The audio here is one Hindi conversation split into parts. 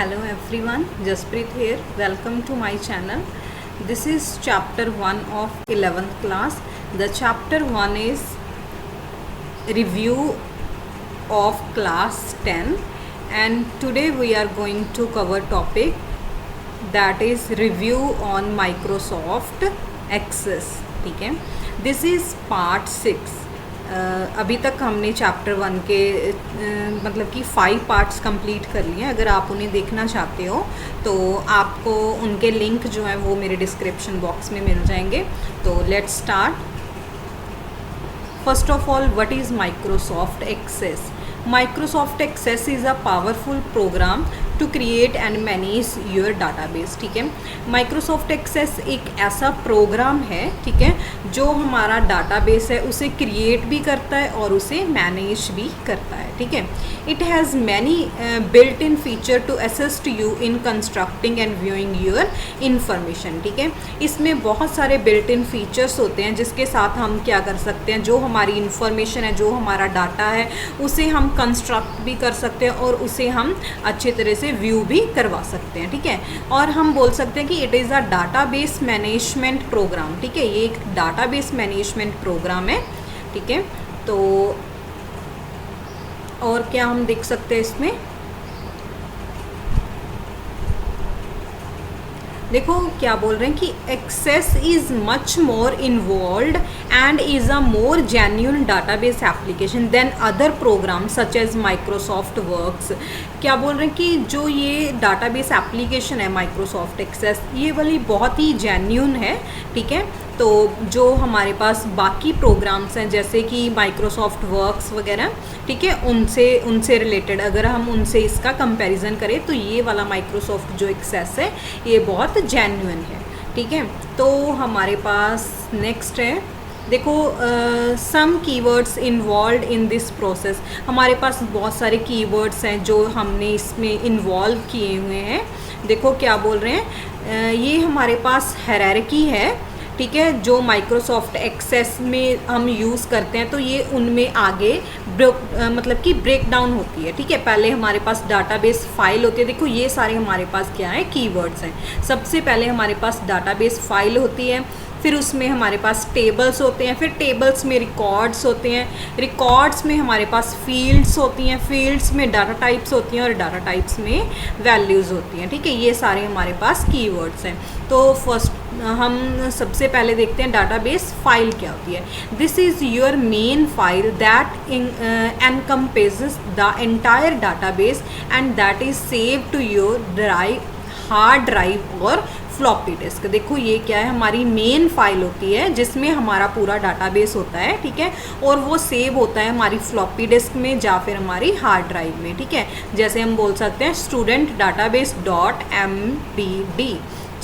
Hello everyone, Jaspreet here. Welcome to my channel. This is chapter 1 of 11th class. The chapter 1 is review of class 10, and today we are going to cover topic that is review on Microsoft Access. ठीक है, दिस इज़ पार्ट 6. अभी तक हमने चैप्टर 1 के मतलब कि 5 पार्ट्स कंप्लीट कर लिए हैं. अगर आप उन्हें देखना चाहते हो तो आपको उनके लिंक जो है वो मेरे डिस्क्रिप्शन बॉक्स में मिल जाएंगे. तो let's start. First of all, what is Microsoft Access? Microsoft Access is a powerful program to create and manage your database. ठीक है, माइक्रोसॉफ्ट एक्सेस एक ऐसा प्रोग्राम है, ठीक है, जो हमारा डाटाबेस है उसे क्रिएट भी करता है और उसे मैनेज भी करता है. ठीक है, it has many built in feature to assist you in constructing and viewing your information. ठीक है, इसमें बहुत सारे बिल्ट इन फीचर्स होते हैं जिसके साथ हम क्या कर सकते हैं, जो हमारी इंफॉर्मेशन है, जो हमारा डाटा है, उसे हम कंस्ट्रक्ट भी कर सकते हैं और उसे हम अच्छे तरह से व्यू भी करवा सकते हैं. ठीक है, और हम बोल सकते हैं कि it is a database management program. ठीक है, ये एक डाटाबेस मैनेजमेंट प्रोग्राम है. ठीक है, तो और क्या हम देख सकते हैं इसमें, देखो क्या बोल रहे हैं कि Access is much more involve and is a more genuine database application than other program such as Microsoft Works. क्या बोल रहे हैं कि जो ये डाटाबेस एप्लीकेशन है माइक्रोसॉफ्ट एक्सेस, ये वाली बहुत ही जेन्यून है. ठीक है, तो जो हमारे पास बाकी प्रोग्राम्स हैं जैसे कि माइक्रोसॉफ्ट वर्क्स वगैरह, ठीक है, उनसे रिलेटेड अगर हम उनसे इसका कंपैरिजन करें तो ये वाला माइक्रोसॉफ्ट जो एक्सेस है ये बहुत जेन्युइन है. ठीक है, तो हमारे पास नेक्स्ट है, देखो some keywords involve in this process. हमारे पास बहुत सारे कीवर्ड्स हैं जो हमने इसमें इन्वॉल्व किए हुए हैं. देखो क्या बोल रहे हैं, ये हमारे पास हायरार्की है. ठीक है, जो माइक्रोसॉफ्ट एक्सेस में हम यूज़ करते हैं तो ये उनमें आगे मतलब कि ब्रेक डाउन होती है. ठीक है, पहले हमारे पास डाटाबेस फाइल होती है. देखो ये सारे हमारे पास क्या है, कीवर्ड्स हैं. सबसे पहले हमारे पास डाटाबेस फाइल होती है, फिर उसमें हमारे पास टेबल्स होते हैं, फिर टेबल्स में रिकॉर्ड्स होते हैं, रिकॉर्ड्स में हमारे पास फील्ड्स होती हैं, फील्ड्स में डाटा टाइप्स होती हैं और डाटा टाइप्स में वैल्यूज़ होती हैं. ठीक है, ये सारे हमारे पास कीवर्ड्स हैं. तो फर्स्ट हम सबसे पहले देखते हैं डाटाबेस फाइल क्या होती है. This is your main file that encompasses the entire database and that is save to your drive, hard drive और फ्लॉपी डिस्क. देखो ये क्या है, हमारी मेन फाइल होती है जिसमें हमारा पूरा डाटाबेस होता है. ठीक है, और वो सेव होता है हमारी फ्लॉपी डिस्क में या फिर हमारी हार्ड ड्राइव में. ठीक है, जैसे हम बोल सकते हैं स्टूडेंट डाटाबेस डॉट MDB.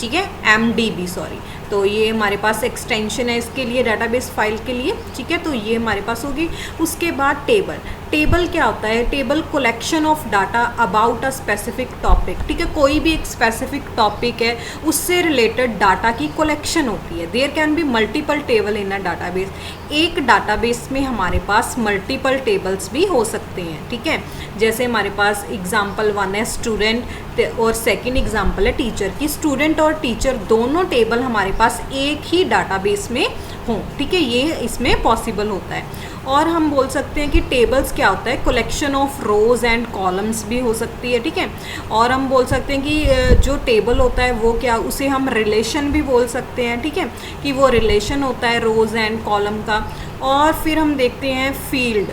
ठीक है, MDB सॉरी. तो ये हमारे पास एक्सटेंशन है इसके लिए, डाटाबेस फाइल के लिए. ठीक है, तो ये हमारे पास होगी. उसके बाद टेबल. टेबल क्या होता है, table collection of data about a specific topic. ठीक है, कोई भी एक स्पेसिफिक टॉपिक है उससे रिलेटेड डाटा की कलेक्शन होती है. There can be multiple table in a database. एक डाटाबेस में हमारे पास मल्टीपल टेबल्स भी हो सकते हैं. ठीक है, जैसे हमारे पास एग्जाम्पल 1 है स्टूडेंट और सेकेंड एग्जाम्पल है टीचर की. स्टूडेंट और टीचर दोनों टेबल हमारे पास एक ही डाटाबेस में हों. ठीक है, ये इसमें पॉसिबल होता है. और हम बोल सकते हैं कि टेबल्स क्या होता है, collection of rows and columns भी हो सकती है. ठीक है, और हम बोल सकते हैं कि जो टेबल होता है वो क्या, उसे हम रिलेशन भी बोल सकते हैं. ठीक है, कि वो रिलेशन होता है रोज़ एंड कॉलम का. और फिर हम देखते हैं फील्ड.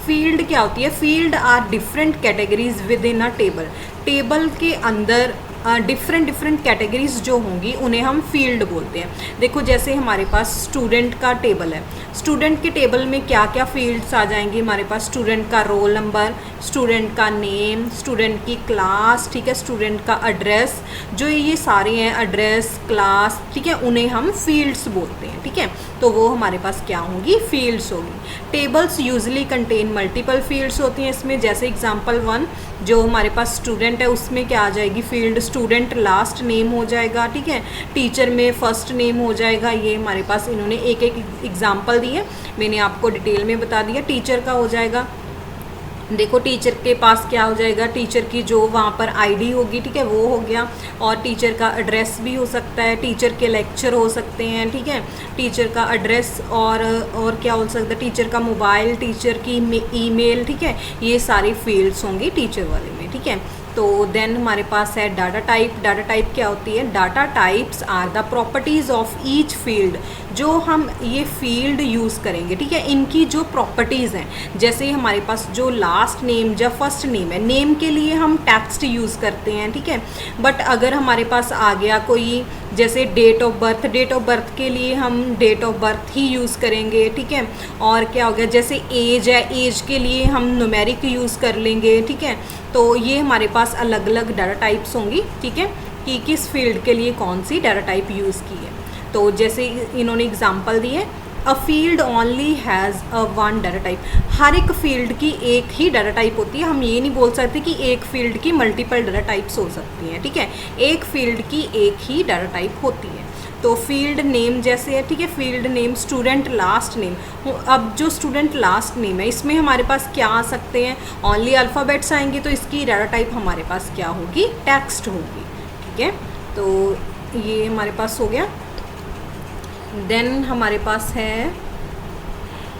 फील्ड क्या होती है, field are different categories within a table. Table के अंदर डिफरेंट कैटेगरीज जो होंगी उन्हें हम फील्ड बोलते हैं. देखो जैसे हमारे पास स्टूडेंट का टेबल है, स्टूडेंट के टेबल में क्या क्या फील्ड्स आ जाएंगी हमारे पास, स्टूडेंट का रोल नंबर, स्टूडेंट का नेम, स्टूडेंट की क्लास. ठीक है, स्टूडेंट का एड्रेस, जो ये सारे हैं एड्रेस, क्लास. ठीक है, उन्हें हम फील्ड्स बोलते हैं. ठीक है, तो वो हमारे पास क्या होंगी, फील्ड्स होगी. Tables usually contain multiple fields होती हैं इसमें. जैसे एग्जांपल 1 जो हमारे पास स्टूडेंट है उसमें क्या आ जाएगी फील्ड, स्टूडेंट लास्ट नेम हो जाएगा. ठीक है, टीचर में फर्स्ट नेम हो जाएगा. ये हमारे पास इन्होंने एक एक एग्जांपल दिए, मैंने आपको डिटेल में बता दिया. टीचर का हो जाएगा देखो टीचर के पास क्या हो जाएगा, टीचर की जो वहाँ पर आईडी होगी, ठीक है, वो हो गया। और टीचर का एड्रेस भी हो सकता है, टीचर के लेक्चर हो सकते हैं, ठीक है, टीचर का एड्रेस और क्या हो सकता है, टीचर का मोबाइल, टीचर की ईमेल, ठीक है, ये सारी फील्ड्स होंगी टीचर वाले में, ठीक है। तो देन हमारे पास है डाटा टाइप। डाटा टाइप क्या होती है? Data types are the properties of each field. जो हम ये फील्ड यूज़ करेंगे, ठीक है, इनकी जो प्रॉपर्टीज़ हैं, जैसे हमारे पास जो लास्ट नेम या फर्स्ट नेम है, नेम के लिए हम टेक्स्ट यूज़ करते हैं, ठीक है। बट अगर हमारे पास आ गया कोई जैसे date of birth, date of birth के लिए हम डेट ऑफ बर्थ ही यूज़ करेंगे, ठीक है। और क्या हो गया, जैसे एज है, एज के लिए हम न्यूमेरिक यूज़ कर लेंगे, ठीक है। तो ये हमारे पास अलग अलग डाटा टाइप्स होंगी, ठीक है, कि किस फील्ड के लिए कौन सी डाटा टाइप यूज़ की है। तो जैसे इन्होंने एग्जांपल दिए, a field only has a one data type. हर एक फील्ड की एक ही डाटा टाइप होती है। हम ये नहीं बोल सकते कि एक फील्ड की मल्टीपल डाटा टाइप्स हो सकती हैं, ठीक है। एक फील्ड की एक ही डाटा टाइप होती है। तो फील्ड नेम जैसे है, ठीक है, field name, student last name. अब जो स्टूडेंट लास्ट नेम है, इसमें हमारे पास क्या आ सकते हैं? ओनली अल्फ़ाबेट्स आएंगे, तो इसकी डाटा टाइप हमारे पास क्या होगी? टेक्स्ट होगी, ठीक है। तो ये हमारे पास हो गया। देन हमारे पास है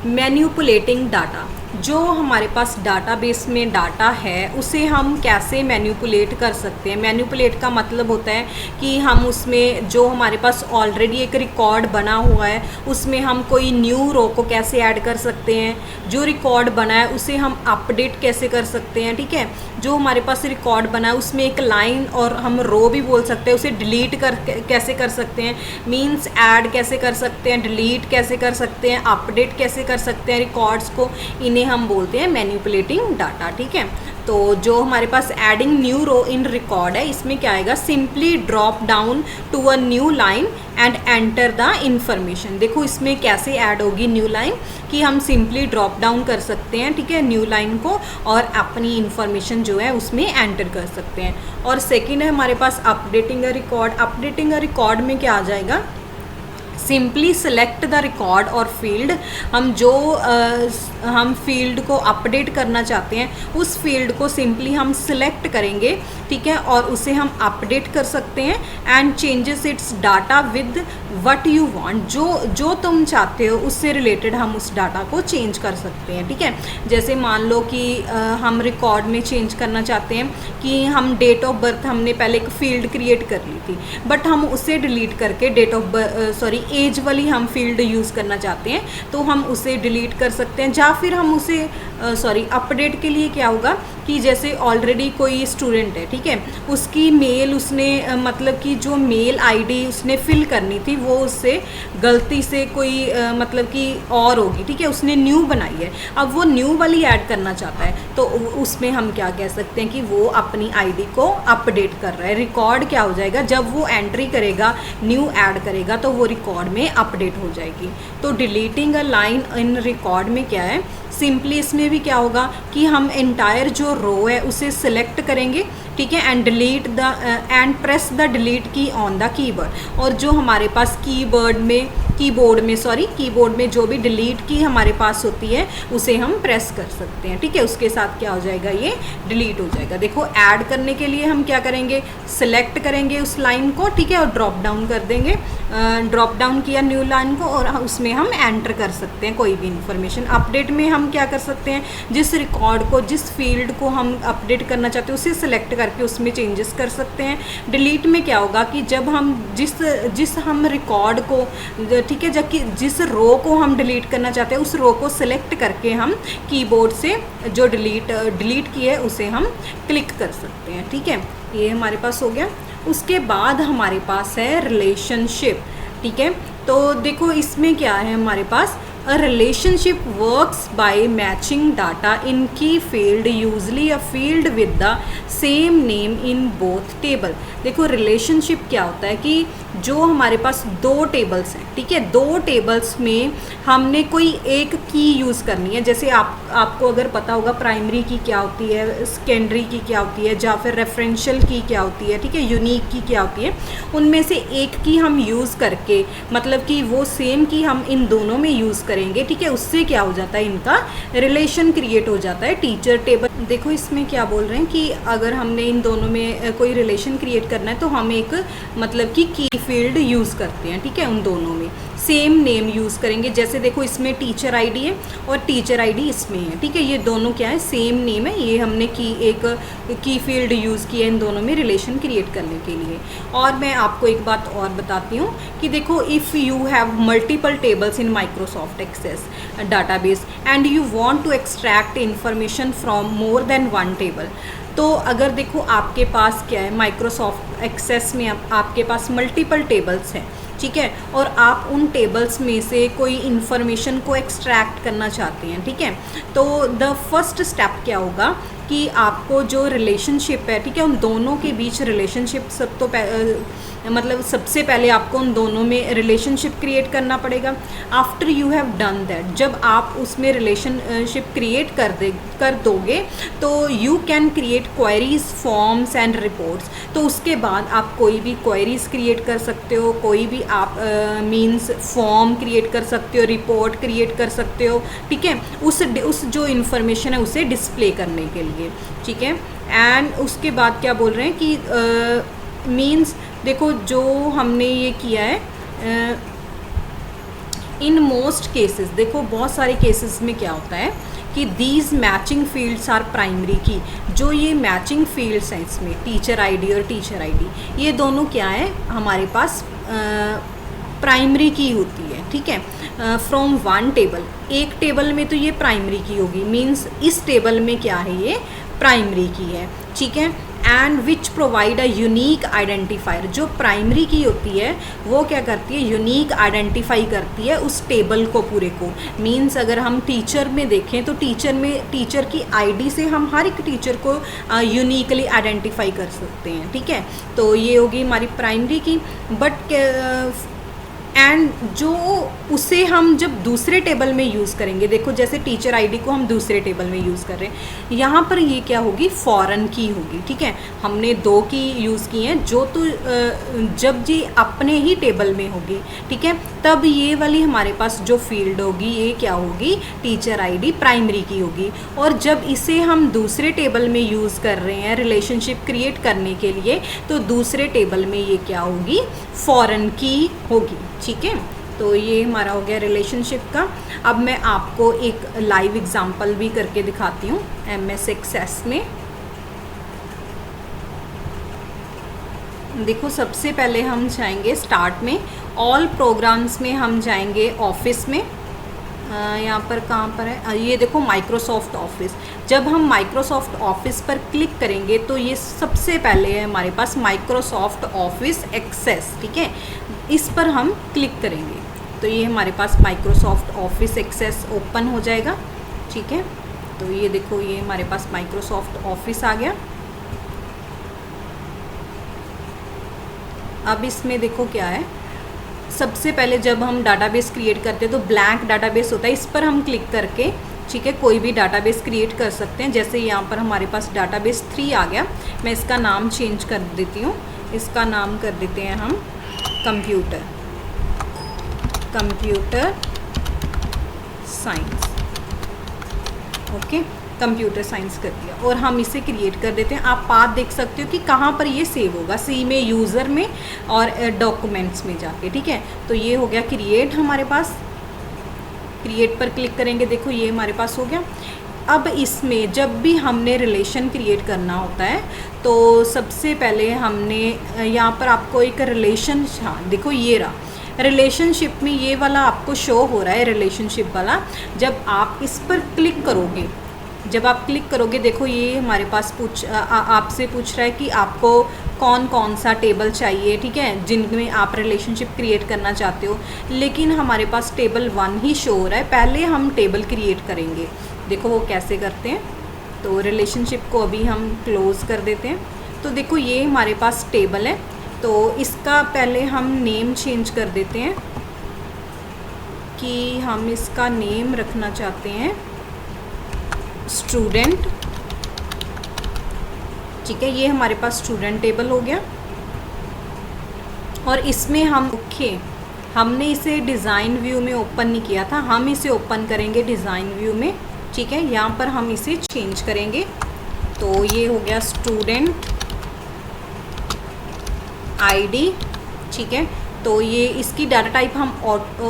मैन्युपुलेटिंग डाटा। जो हमारे पास डाटाबेस में डाटा है उसे हम कैसे मैन्युपुलेट कर सकते हैं? मैन्युपुलेट का मतलब होता है कि हम उसमें जो हमारे पास ऑलरेडी एक रिकॉर्ड बना हुआ है उसमें हम कोई न्यू रो को कैसे ऐड कर सकते हैं, जो रिकॉर्ड बना है उसे हम अपडेट कैसे कर सकते हैं, ठीक है। जो हमारे पास रिकॉर्ड बना है उसमें एक लाइन और हम रो भी बोल सकते हैं, उसे डिलीट कर कैसे कर सकते हैं, मीन्स ऐड कैसे कर सकते हैं, डिलीट कैसे कर सकते हैं, अपडेट कैसे कर सकते हैं रिकॉर्ड्स को, इन्हें हम बोलते हैं मैन्युपुलेटिंग डाटा, ठीक है। तो जो हमारे पास adding new row in record है, इसमें क्या आएगा? Simply drop down to a new line and enter the information. देखो इसमें कैसे ऐड होगी न्यू लाइन, कि हम सिंपली ड्रॉप डाउन कर सकते हैं, ठीक है, न्यू लाइन को, और अपनी इंफॉर्मेशन जो है उसमें एंटर कर सकते हैं। और सेकेंड है हमारे पास updating a record. Updating a record में क्या आ जाएगा? सिंपली सेलेक्ट द रिकॉर्ड और फील्ड। हम फील्ड को अपडेट करना चाहते हैं, उस फील्ड को सिंपली हम सिलेक्ट करेंगे, ठीक है, और उसे हम अपडेट कर सकते हैं and changes it's data with what you want. जो तुम चाहते हो उससे रिलेटेड हम उस डाटा को चेंज कर सकते हैं, ठीक है। जैसे मान लो कि हम रिकॉर्ड में चेंज करना चाहते हैं कि हम डेट ऑफ बर्थ, हमने पहले एक फील्ड क्रिएट कर ली थी, बट हम उसे डिलीट करके डेट ऑफ एज वाली हम फील्ड यूज़ करना चाहते हैं, तो हम उसे डिलीट कर सकते हैं। या फिर हम उसे अपडेट के लिए क्या होगा कि जैसे ऑलरेडी कोई स्टूडेंट है, ठीक है, उसकी मेल उसने मतलब कि जो मेल आईडी उसने फिल करनी थी वो उससे गलती से कोई मतलब कि और होगी, ठीक है, उसने न्यू बनाई है, अब वो न्यू वाली ऐड करना चाहता है, तो उसमें हम क्या कह सकते हैं कि वो अपनी आईडी को अपडेट कर रहा है। रिकॉर्ड क्या हो जाएगा? जब वो एंट्री करेगा, न्यू ऐड करेगा, तो वो रिकॉर्ड में अपडेट हो जाएगी। तो deleting a line in record में क्या है? सिंपली इसमें भी क्या होगा कि हम एंटायर जो रो है उसे सिलेक्ट करेंगे, ठीक है, and delete the end press the delete की ऑन द कीबोर्ड। और जो हमारे पास कीबोर्ड में जो भी डिलीट की हमारे पास होती है उसे हम प्रेस कर सकते हैं, ठीक है, उसके साथ क्या हो जाएगा? ये डिलीट हो जाएगा। देखो ऐड करने के लिए हम क्या करेंगे? सिलेक्ट करेंगे उस लाइन को, ठीक है, और ड्रॉप डाउन कर देंगे, ड्रॉप डाउन किया न्यू लाइन को, और उसमें हम एंटर कर सकते हैं कोई भी इंफॉर्मेशन। अपडेट में हम क्या कर सकते हैं? जिस रिकॉर्ड को, जिस फील्ड को हम अपडेट करना चाहते हैं उसे सिलेक्ट करके उसमें चेंजेस कर सकते हैं। डिलीट में क्या होगा कि जब हम जिस हम रिकॉर्ड को, ठीक है, जबकि जिस रो को हम डिलीट करना चाहते हैं उस रो को सिलेक्ट करके हम कीबोर्ड से जो डिलीट की है उसे हम क्लिक कर सकते हैं, ठीक है। ये हमारे पास हो गया। उसके बाद हमारे पास है रिलेशनशिप, ठीक है। तो देखो इसमें क्या है हमारे पास? A relationship works by matching data in key field, usually a field with the same name in both table। देखो रिलेशनशिप क्या होता है कि जो हमारे पास दो टेबल्स हैं, ठीक है, दो टेबल्स में हमने कोई एक की यूज़ करनी है। जैसे आपको अगर पता होगा प्राइमरी की क्या होती है, सेकेंडरी की क्या होती है, या फिर रेफरेंशियल की क्या होती है, ठीक है, यूनिक की क्या होती है, उनमें से एक की हम यूज़ करके, मतलब कि वो सेम की हम इन दोनों में यूज़ करें करेंगे, ठीक है, उससे क्या हो जाता है, इनका रिलेशन क्रिएट हो जाता है टीचर टेबल। देखो इसमें क्या बोल रहे हैं कि अगर हमने इन दोनों में कोई रिलेशन क्रिएट करना है तो हम एक मतलब कि की फील्ड यूज़ करते हैं, ठीक है, उन दोनों में सेम नेम यूज़ करेंगे। जैसे देखो इसमें टीचर आईडी है और टीचर आईडी इसमें है, ठीक है, ये दोनों क्या है, सेम नेम है, ये हमने की फील्ड यूज़ की है इन दोनों में रिलेशन क्रिएट करने के लिए। और मैं आपको एक बात और बताती हूँ कि देखो if you have multiple tables in Microsoft Access database and you want to extract information from more than one table, तो अगर देखो आपके पास क्या है, माइक्रोसॉफ्ट एक्सेस में आपके पास मल्टीपल टेबल्स हैं, ठीक है, और आप उन टेबल्स में से कोई इन्फॉर्मेशन को एक्सट्रैक्ट करना चाहते हैं, ठीक है, तो द फर्स्ट स्टेप क्या होगा कि आपको जो रिलेशनशिप है, ठीक है, उन दोनों के बीच रिलेशनशिप मतलब सबसे पहले आपको उन दोनों में रिलेशनशिप क्रिएट करना पड़ेगा। After you have done that, जब आप उसमें रिलेशनशिप क्रिएट कर दोगे तो you can create queries, forms and reports. तो उसके बाद आप कोई भी क्वेरीज क्रिएट कर सकते हो, कोई भी आप मीन्स फॉर्म क्रिएट कर सकते हो, रिपोर्ट क्रिएट कर सकते हो, ठीक है, उस जो इन्फॉर्मेशन है उसे डिस्प्ले करने के लिए, ठीक है। एंड उसके बाद क्या बोल रहे हैं कि मीन्स देखो जो हमने ये किया है इन मोस्ट केसेस, देखो बहुत सारे केसेस में क्या होता है कि these matching fields are primary key, जो ये मैचिंग फील्ड्स हैं इसमें टीचर आईडी और टीचर आईडी, ये दोनों क्या है हमारे पास प्राइमरी की होती है, ठीक है, फ्रॉम वन टेबल, एक टेबल में तो ये प्राइमरी की होगी, मीन्स इस टेबल में क्या है, ये प्राइमरी की है, ठीक है। And which provide a unique identifier, जो प्राइमरी की होती है वो क्या करती है, यूनिक आइडेंटिफाई करती है उस टेबल को पूरे को। मीन्स अगर हम टीचर में देखें तो टीचर की आईडी से हम हर एक टीचर को यूनिकली आइडेंटिफाई कर सकते हैं, ठीक है, तो ये होगी हमारी प्राइमरी की। बट एंड जो उसे हम जब दूसरे टेबल में यूज़ करेंगे, देखो जैसे टीचर आईडी को हम दूसरे टेबल में यूज़ कर रहे हैं, यहाँ पर ये क्या होगी, फॉरेन की होगी, ठीक है, हमने दो की यूज़ की हैं, जो तो जब ये अपने ही टेबल में होगी, ठीक है, तब ये वाली हमारे पास जो फील्ड होगी ये क्या होगी, टीचर आईडी प्राइमरी की होगी। और जब इसे हम दूसरे टेबल में यूज़ कर रहे हैं रिलेशनशिप क्रिएट करने के लिए, तो दूसरे टेबल में ये क्या होगी, फॉरेन की होगी, ठीक है। तो ये हमारा हो गया रिलेशनशिप का। अब मैं आपको एक लाइव एग्जांपल भी करके दिखाती हूँ एमएस एक्सेस में। देखो सबसे पहले हम जाएंगे स्टार्ट में, ऑल प्रोग्राम्स में हम जाएंगे ऑफिस में, यहाँ पर कहाँ पर है, ये देखो माइक्रोसॉफ्ट ऑफिस। जब हम माइक्रोसॉफ्ट ऑफिस पर क्लिक करेंगे तो ये सबसे पहले है हमारे पास माइक्रोसॉफ्ट ऑफिस एक्सेस, ठीक है, इस पर हम क्लिक करेंगे तो ये हमारे पास माइक्रोसॉफ्ट ऑफिस एक्सेस ओपन हो जाएगा, ठीक है। तो ये देखो ये हमारे पास माइक्रोसॉफ्ट ऑफिस आ गया। अब इसमें देखो क्या है, सबसे पहले जब हम डाटाबेस क्रिएट करते हैं तो ब्लैंक डाटाबेस होता है, इस पर हम क्लिक करके, ठीक है, कोई भी डाटाबेस क्रिएट कर सकते हैं। जैसे यहाँ पर हमारे पास डाटाबेस 3 आ गया, मैं इसका नाम चेंज कर देती हूँ, इसका नाम कर देते हैं हम computer science, okay, computer science कर दिया और हम इसे क्रिएट कर देते हैं। आप पाथ देख सकते हो कि कहाँ पर ये सेव होगा, सी में, यूज़र में और डॉक्यूमेंट्स में जाके, ठीक है। तो ये हो गया क्रिएट, हमारे पास क्रिएट पर क्लिक करेंगे, देखो ये हमारे पास हो गया। अब इसमें जब भी हमने रिलेशन क्रिएट करना होता है तो सबसे पहले हमने यहाँ पर आपको एक रिलेशन, हाँ देखो ये रहा रिलेशनशिप में, ये वाला आपको शो हो रहा है रिलेशनशिप वाला। जब आप इस पर क्लिक करोगे, जब आप क्लिक करोगे देखो ये हमारे पास आपसे पूछ रहा है कि आपको कौन कौन सा टेबल चाहिए, ठीक है, जिनमें आप रिलेशनशिप क्रिएट करना चाहते हो। लेकिन हमारे पास टेबल 1 ही शो हो रहा है, पहले हम टेबल क्रिएट करेंगे। देखो वो कैसे करते हैं, तो रिलेशनशिप को अभी हम क्लोज़ कर देते हैं। तो देखो ये हमारे पास टेबल है, तो इसका पहले हम नेम चेंज कर देते हैं कि हम इसका नेम रखना चाहते हैं स्टूडेंट, ठीक है, ये हमारे पास स्टूडेंट टेबल हो गया। और इसमें हम ओके हमने इसे डिज़ाइन व्यू में ओपन नहीं किया था, हम इसे ओपन करेंगे डिज़ाइन व्यू में। ठीक है, यहाँ पर हम इसे चेंज करेंगे। तो ये हो गया स्टूडेंट आईडी। ठीक है, तो ये इसकी डाटा टाइप हम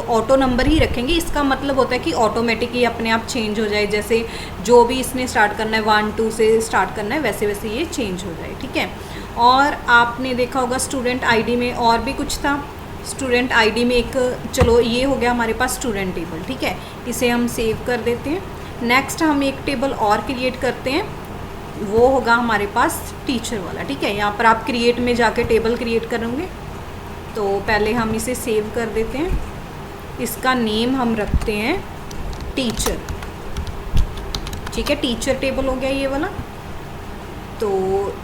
ऑटो नंबर ही रखेंगे। इसका मतलब होता है कि ऑटोमेटिक ही अपने आप चेंज हो जाए, जैसे जो भी इसने स्टार्ट करना है 1 2 से स्टार्ट करना है वैसे वैसे ये चेंज हो जाए। ठीक है, और आपने देखा होगा स्टूडेंट आईडी में और भी कुछ था। स्टूडेंट आईडी में एक, चलो ये हो गया हमारे पास स्टूडेंट टेबल। ठीक है, इसे हम सेव कर देते हैं। नेक्स्ट हम एक टेबल और क्रिएट करते हैं, वो होगा हमारे पास टीचर वाला। ठीक है, यहाँ पर आप क्रिएट में जाके टेबल क्रिएट करेंगे। तो पहले हम इसे सेव कर देते हैं। इसका नेम हम रखते हैं टीचर। ठीक है, टीचर टेबल हो गया ये वाला। तो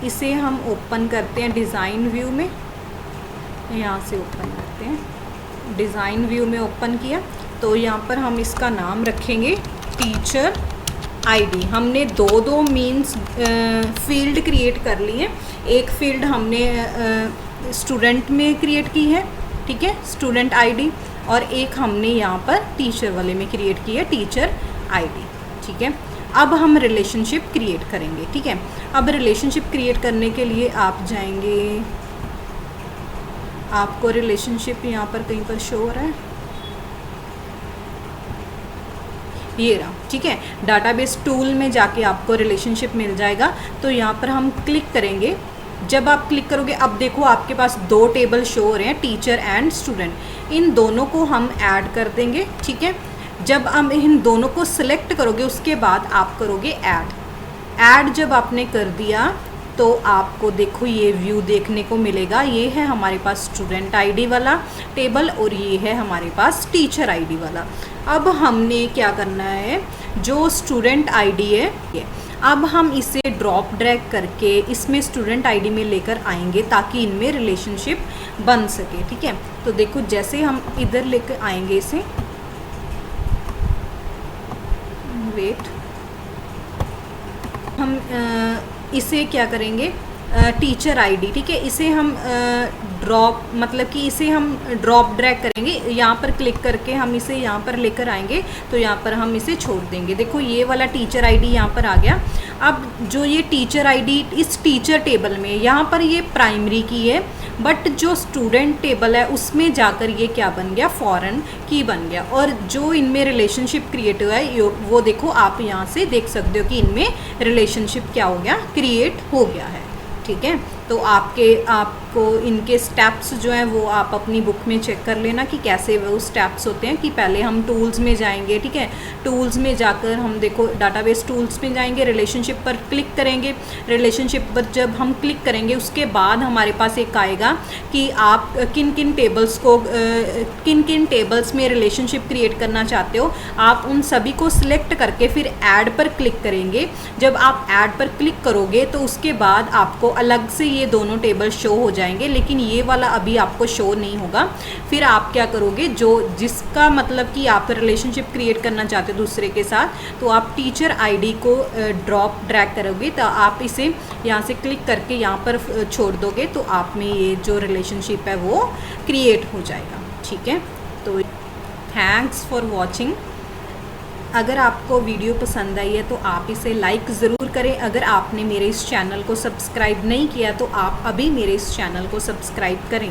इसे हम ओपन करते हैं डिज़ाइन व्यू में, यहाँ से ओपन करते हैं। डिज़ाइन व्यू में ओपन किया तो यहाँ पर हम इसका नाम रखेंगे टीचर आईडी। हमने दो मीन्स फील्ड क्रिएट कर लिए। एक फील्ड हमने स्टूडेंट में क्रिएट की है, ठीक है, स्टूडेंट आईडी, और एक हमने यहाँ पर टीचर वाले में क्रिएट की है, टीचर आईडी। ठीक है, अब हम रिलेशनशिप क्रिएट करेंगे। ठीक है, अब रिलेशनशिप क्रिएट करने के लिए आप जाएंगे, आपको रिलेशनशिप यहाँ पर कहीं पर शो हो रहा है, ये रहा। ठीक है, डाटाबेस टूल में जाके आपको रिलेशनशिप मिल जाएगा। तो यहाँ पर हम क्लिक करेंगे। जब आप क्लिक करोगे, अब देखो आपके पास 2 टेबल शो हो रहे हैं, टीचर एंड स्टूडेंट। इन दोनों को हम ऐड कर देंगे। ठीक है, जब हम इन दोनों को सिलेक्ट करोगे उसके बाद आप करोगे ऐड जब आपने कर दिया तो आपको देखो ये व्यू देखने को मिलेगा। ये है हमारे पास स्टूडेंट आईडी वाला टेबल और ये है हमारे पास टीचर आईडी वाला। अब हमने क्या करना है, जो स्टूडेंट आईडी है अब हम इसे ड्रॉप ड्रैग करके इसमें स्टूडेंट आईडी में लेकर आएंगे ताकि इनमें रिलेशनशिप बन सके। ठीक है, तो देखो जैसे हम इधर लेकर आएंगे इसे, वेट, हम इसे क्या करेंगे, टीचर आईडी। ठीक है, इसे हम ड्रॉप मतलब कि इसे हम ड्रॉप ड्रैग करेंगे। यहाँ पर क्लिक करके हम इसे यहाँ पर लेकर आएंगे तो यहाँ पर हम इसे छोड़ देंगे। देखो ये वाला टीचर आईडी यहाँ पर आ गया। अब जो ये टीचर आईडी इस टीचर टेबल में यहाँ पर ये प्राइमरी की है, बट जो स्टूडेंट टेबल है उसमें जाकर ये क्या बन गया, फॉरेन की बन गया। और जो इनमें रिलेशनशिप क्रिएट हुआ है वो देखो आप यहाँ से देख सकते हो कि इनमें रिलेशनशिप क्या हो गया, क्रिएट हो गया है। ठीक है, तो आपको इनके स्टेप्स जो हैं वो आप अपनी बुक में चेक कर लेना कि कैसे वो स्टेप्स होते हैं। कि पहले हम टूल्स में जाएंगे। ठीक है, टूल्स में जाकर हम देखो डाटाबेस टूल्स में जाएंगे, रिलेशनशिप पर क्लिक करेंगे। रिलेशनशिप पर जब हम क्लिक करेंगे उसके बाद हमारे पास एक आएगा कि आप किन किन टेबल्स में रिलेशनशिप क्रिएट करना चाहते हो। आप उन सभी को सिलेक्ट करके फिर ऐड पर क्लिक करेंगे। जब आप ऐड पर क्लिक करोगे तो उसके बाद आपको अलग से ये दोनों टेबल शो हो जाएंगे, लेकिन ये वाला अभी आपको शो नहीं होगा। फिर आप क्या करोगे, जो जिसका मतलब कि आप रिलेशनशिप क्रिएट करना चाहते हो दूसरे के साथ, तो आप टीचर आईडी को ड्रॉप ड्रैग करोगे। तो आप इसे यहाँ से क्लिक करके यहाँ पर छोड़ दोगे तो आप में ये जो रिलेशनशिप है वो क्रिएट हो जाएगा। ठीक है, तो थैंक्स फॉर वॉचिंग। अगर आपको वीडियो पसंद आई है तो आप इसे लाइक ज़रूर करें। अगर आपने मेरे इस चैनल को सब्सक्राइब नहीं किया तो आप अभी मेरे इस चैनल को सब्सक्राइब करें।